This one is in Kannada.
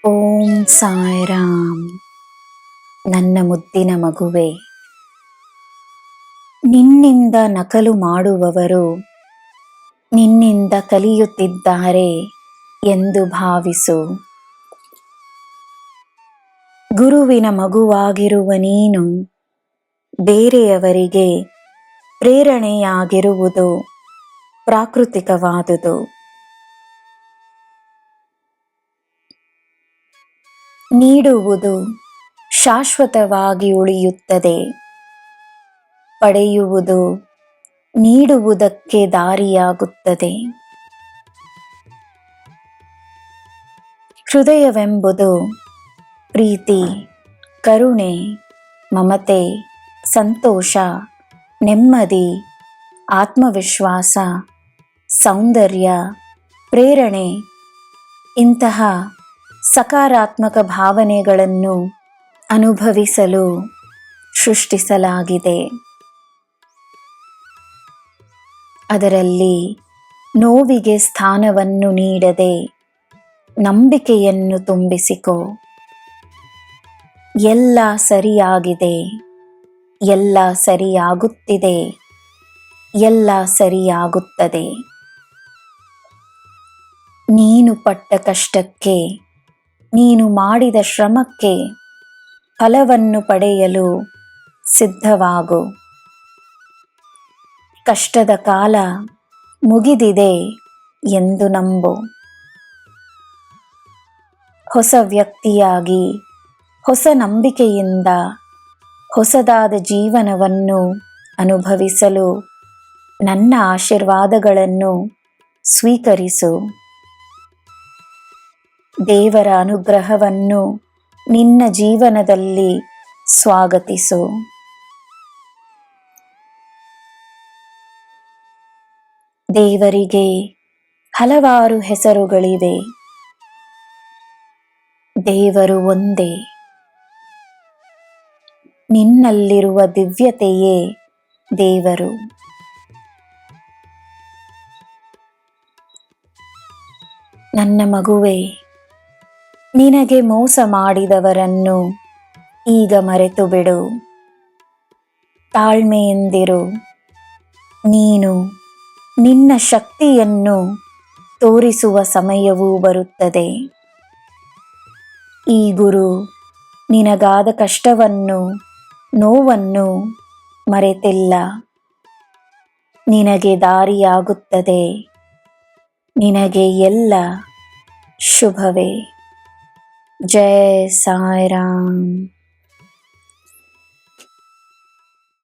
ಓಂ ಸಾಯಿರಾಮ್. ನನ್ನ ಮುದ್ದಿನ ಮಗುವೆ, ನಿನ್ನಿಂದ ನಕಲು ಮಾಡುವವರು ನಿನ್ನಿಂದ ಕಲಿಯುತ್ತಿದ್ದಾರೆ ಎಂದು ಭಾವಿಸು. ಗುರುವಿನ ಮಗುವಾಗಿರುವ ನೀನು ಬೇರೆಯವರಿಗೆ ಪ್ರೇರಣೆಯಾಗಿರುವುದು ಪ್ರಾಕೃತಿಕವಾದುದು. ನೀಡುವುದು ಶಾಶ್ವತವಾಗಿ ಉಳಿಯುತ್ತದೆ. ಪಡೆಯುವುದು ನೀಡುವುದಕ್ಕೆ ದಾರಿಯಾಗುತ್ತದೆ. ಹೃದಯವೆಂಬುದು ಪ್ರೀತಿ, ಕರುಣೆ, ಮಮತೆ, ಸಂತೋಷ, ನೆಮ್ಮದಿ, ಆತ್ಮವಿಶ್ವಾಸ, ಸೌಂದರ್ಯ, ಪ್ರೇರಣೆ ಇಂತಹ ಸಕಾರಾತ್ಮಕ ಭಾವನೆಗಳನ್ನು ಅನುಭವಿಸಲು ಸೃಷ್ಟಿಸಲಾಗಿದೆ. ಅದರಲ್ಲಿ ನೋವಿಗೆ ಸ್ಥಾನವನ್ನು ನೀಡದೆ ನಂಬಿಕೆಯನ್ನು ತುಂಬಿಸಿಕೊ. ಎಲ್ಲ ಸರಿಯಾಗಿದೆ, ಎಲ್ಲ ಸರಿಯಾಗುತ್ತಿದೆ, ಎಲ್ಲ ಸರಿಯಾಗುತ್ತದೆ. ನೀನು ಪಟ್ಟ ಕಷ್ಟಕ್ಕೆ, ನೀನು ಮಾಡಿದ ಶ್ರಮಕ್ಕೆ ಫಲವನ್ನು ಪಡೆಯಲು ಸಿದ್ಧವಾಗು. ಕಷ್ಟದ ಕಾಲ ಮುಗಿದಿದೆ ಎಂದು ನಂಬು. ಹೊಸ ವ್ಯಕ್ತಿಯಾಗಿ, ಹೊಸ ನಂಬಿಕೆಯಿಂದ ಹೊಸದಾದ ಜೀವನವನ್ನು ಅನುಭವಿಸಲು ನನ್ನ ಆಶೀರ್ವಾದಗಳನ್ನು ಸ್ವೀಕರಿಸು. ದೇವರ ಅನುಗ್ರಹವನ್ನು ನಿನ್ನ ಜೀವನದಲ್ಲಿ ಸ್ವಾಗತಿಸು. ದೇವರಿಗೆ ಹಲವಾರು ಹೆಸರುಗಳಿವೆ. ದೇವರು ಒಂದೇ. ನಿನ್ನಲ್ಲಿರುವ ದಿವ್ಯತೆಯೇ ದೇವರು. ನನ್ನ ಮಗುವೆ, ನಿನಗೆ ಮೋಸ ಮಾಡಿದವರನ್ನು ಈಗ ಮರೆತು ಬಿಡು. ತಾಳ್ಮೆಯಿಂದಿರು. ನೀನು ನಿನ್ನ ಶಕ್ತಿಯನ್ನು ತೋರಿಸುವ ಸಮಯವೂ ಬರುತ್ತದೆ. ಈ ಗುರು ನಿನಗಾದ ಕಷ್ಟವನ್ನು, ನೋವನ್ನು ಮರೆತಿಲ್ಲ. ನಿನಗೆ ದಾರಿಯಾಗುತ್ತದೆ. ನಿನಗೆ ಎಲ್ಲ ಶುಭವೇ. ಜೈ ಸಾಯಿರಾಮ್.